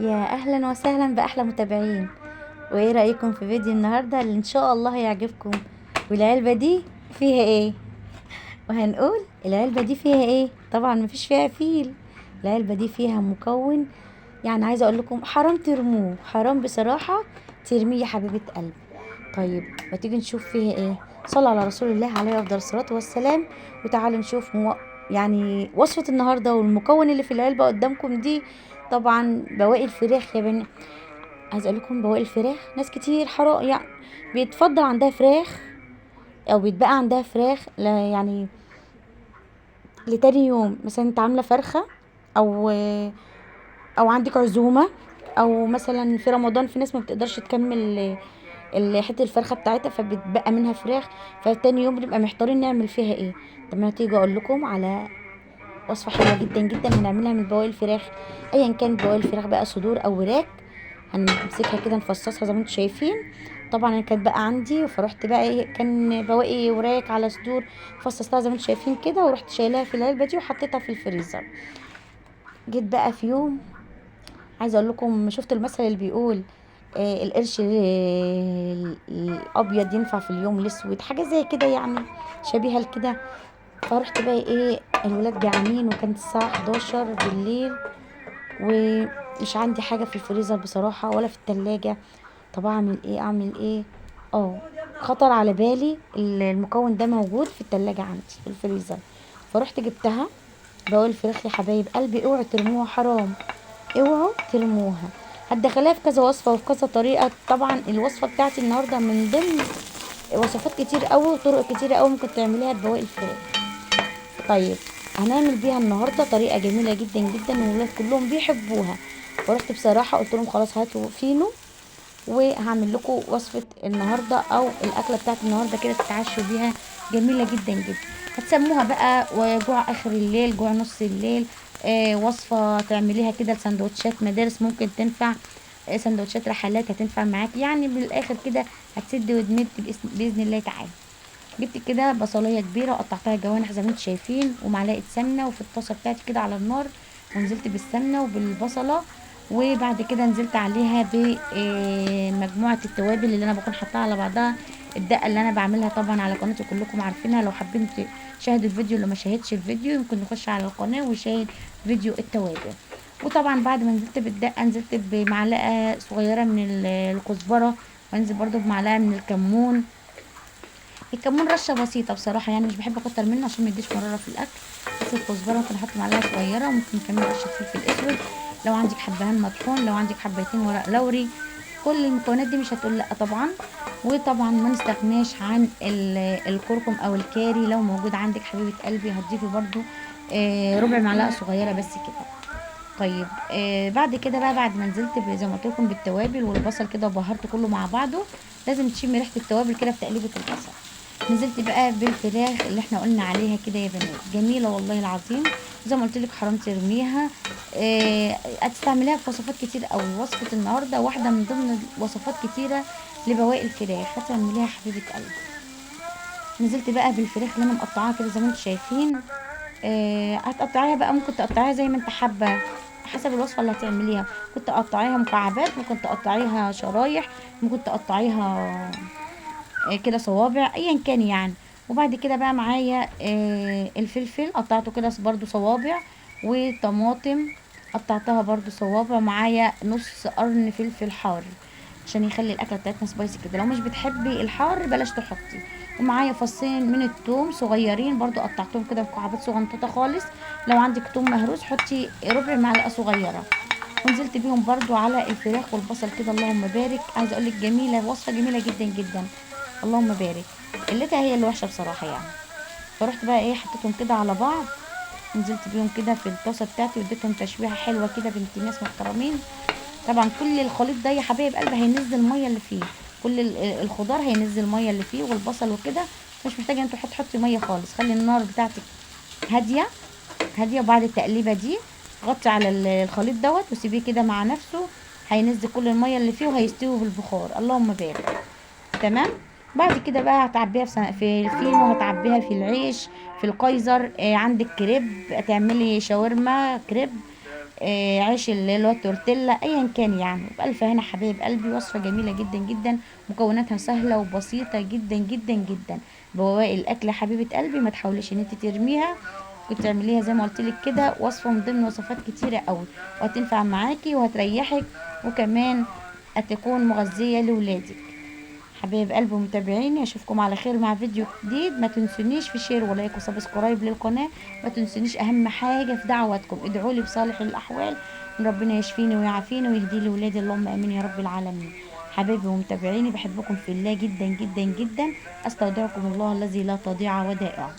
يا اهلا وسهلا باحلى متابعين. وايه رايكم في فيديو النهارده اللي ان شاء الله هيعجبكم؟ والعلبه دي فيها ايه؟ وهنقول العلبه دي فيها ايه. طبعا مفيش فيها فيل. العلبه دي فيها مكون، يعني عايزه اقول لكم حرام ترموه، حرام بصراحه ترميه يا حبيبه قلبي. طيب ما تيجي نشوف فيها ايه. صلى على رسول الله عليه افضل الصلاه والسلام. وتعالوا نشوف يعني وصفه النهارده والمكون اللي في العلبه قدامكم دي. طبعا بواقي الفراخ يا بني. عايز اقول لكم بواقي الفراخ ناس كتير حرام يعني بيتفضل عندها فراخ او بيتبقى عندها فراخ، لا يعني لتاني يوم. مثلا انت عامله فرخه او عندك عزومه، او مثلا في رمضان في ناس ما بتقدرش تكمل حته الفرخه بتاعتها فبتبقى منها فراخ. فتاني يوم بنبقى محتارين نعمل فيها ايه. طب ما تيجي اقول لكم على وصفه حلوه جدا جدا هنعملها من بواقي الفراخ. ايا كانت بواقي الفراخ بقى صدور او وراك، هنمسكها كده نفصصها زي ما انتم شايفين. طبعا انا كانت بقى عندي فرحت بقى ايه، كان بواقي وراك على صدور، فصصتها زي ما انتم شايفين كده ورحت شايلاها في العلبه دي وحطيتها في الفريزر. جيت بقى في يوم، عايزه اقول لكم شفت المثل اللي بيقول القرش الابيض ينفع في اليوم الاسود، حاجه زي كده يعني، شبيهه لكده. فرحت بقى ايه، الولاد جعانين وكانت الساعه 11 بالليل ومش عندي حاجه في الفريزر بصراحه ولا في التلاجة. طب اعمل ايه اعمل ايه؟ اه، خطر على بالي المكون ده موجود في التلاجة عندي في الفريزر. فرحت جبتها. بقول الفراخ يا حبايب قلبي اوعوا ترموها، حرام، اوعوا ترموها. هتدخليها في كذا وصفة وفي كذا طريقة. طبعا الوصفة بتاعتي النهاردة من ضمن وصفات كتير قوي وطرق كتير قوي ممكن تعمليها ببواقي الفراخ. طيب هنعمل بيها النهارده طريقه جميله جدا جدا والولاد كلهم بيحبوها. فرحت بصراحه قلت لهم خلاص هاتوا فينو وهعمل لكم وصفه النهارده او الاكله بتاعت النهارده كده تتعشوا بيها، جميله جدا جدا. هتسموها بقى وجوع اخر الليل، جوع نص الليل. وصفه تعمليها كده لسندوتشات مدارس ممكن تنفع. سندوتشات رحلات هتنفع معاكي، يعني بالاخر كده هتسد ودمت باذن الله تعالى. جبت كده بصلايه كبيره وقطعتها جوانح زي ما انتم شايفين، ومعلقه سمنه وفي الطاسه بتاعتي كده على النار، ونزلت بالسمنه وبالبصله. وبعد كده نزلت عليها بمجموعه التوابل اللي انا بكون حاطاها على بعضها. الدقه اللي انا بعملها طبعا على قناتي كلكم عارفينها، لو حابين تشاهدوا الفيديو اللي ما شاهدش الفيديو يمكن نخش على القناه ويشاهد فيديو التوابل. وطبعا بعد ما نزلت بالدقه نزلت بمعلقه صغيره من الكزبره، وانزل برضو بمعلقه من الكمون. الكمون رشه بسيطه بصراحه، يعني مش بحب اكتر منه عشان ما يديش مراره في الاكل. بس الكزبره ممكن احط معلقه صغيره، وممكن كمان رشه فلفل اسود لو عندك حبهان مطحون، لو عندك حبيتين ورق لوري. كل المكونات دي مش هتقول لا طبعا. وطبعا ما نستغناش عن الكركم او الكاري، لو موجود عندك حبيبه قلبي هتضيفي برضو ربع معلقه صغيره بس كده. طيب بعد كده بقى بعد ما نزلت زي ما قلت لكم بالتوابل والبصل كده وبهرت كله مع بعضه، لازم تشمي ريحه التوابل كده في تقليبه البصل. نزلت بقى بالفراخ اللي احنا قلنا عليها كده يا بنات، جميله والله العظيم. زي ما قلت لك حرام ترميها. هتستعمليها في وصفات كتير قوي. وصفه النهارده واحده من ضمن وصفات كتيره لبواقي الفراخ هتعمليها حبيبه قلبي. نزلت بقى بالفراخ اللي انا مقطعاها كده زي ما انتم شايفين. هتقطعيها بقى، ممكن تقطعيها زي ما انت حابه حسب الوصفه اللي هتعمليها. ممكن تقطعيها مكعبات، ممكن تقطعيها شرايح، ممكن تقطعيها كده صوابع، ايا كان يعني. وبعد كده بقى معايا الفلفل قطعته كده برضو صوابع، وطماطم قطعتها برضو صوابع، معايا نص قرن فلفل حار عشان يخلي الاكله بتاعتنا سبايسي كده. لو مش بتحبي الحار بلاش تحطي. ومعايا فصين من الثوم صغيرين برضو قطعتهم كده مكعبات صغنططه خالص. لو عندك ثوم مهروس حطي ربع معلقه صغيره. ونزلت بيهم برضو على الفراخ والبصل كده، اللهم بارك. عايزه اقول لك جميله، وصفه جميله جدا جدا، اللهم بارك. قلتها هي اللي وحشه بصراحه يعني. فرحت بقى ايه حطيتهم كده على بعض، نزلت بيهم كده في الطاسه بتاعتي واديتهم تشويحه حلوه كده بنت ناس محترمين. طبعا كل الخليط ده يا حبايب قلبي هينزل الميه اللي فيه، كل الخضار هينزل الميه اللي فيه والبصل وكده. مش محتاجه انتوا تحطي ميه خالص، خلي النار بتاعتك هاديه هاديه. وبعد التقليبه دي غطي على الخليط دوت وسيبيه كده مع نفسه، هينزل كل الميه اللي فيه وهيستوي بالبخار، اللهم بارك. تمام. بعد كده بقى هتعبيها في الفينو، هتعبيها في العيش، في القيصر. عندك كريب، تعملي شاورما كريب. عيش اللي هو التورتيلا ايا كان يعني. بألف هنا حبايب قلبي، وصفة جميلة جدا جدا، مكوناتها سهلة وبسيطة جدا جدا جدا. بواقي الاكل حبيبة قلبي، ما تحاوليش ان انت ترميها، كنت تعمليها زي ما قلت لك كده، وصفة من ضمن وصفات كتيرة قوي، وهتنفع معاكي وهتريحك، وكمان هتكون مغذية لولادك. حبايب قلبي ومتابعيني، اشوفكم على خير مع فيديو جديد. ما تنسونيش في شير ولايك وسبسكرايب للقناة. ما تنسونيش اهم حاجة في دعواتكم، ادعوا لي بصالح الاحوال، ان ربنا يشفيني ويعافيني ويهدي لي ولادي، اللهم امين يا رب العالمين. حبايبي ومتابعيني، بحبكم في الله جدا جدا جدا. استودعكم الله الذي لا تضيع ودائعه.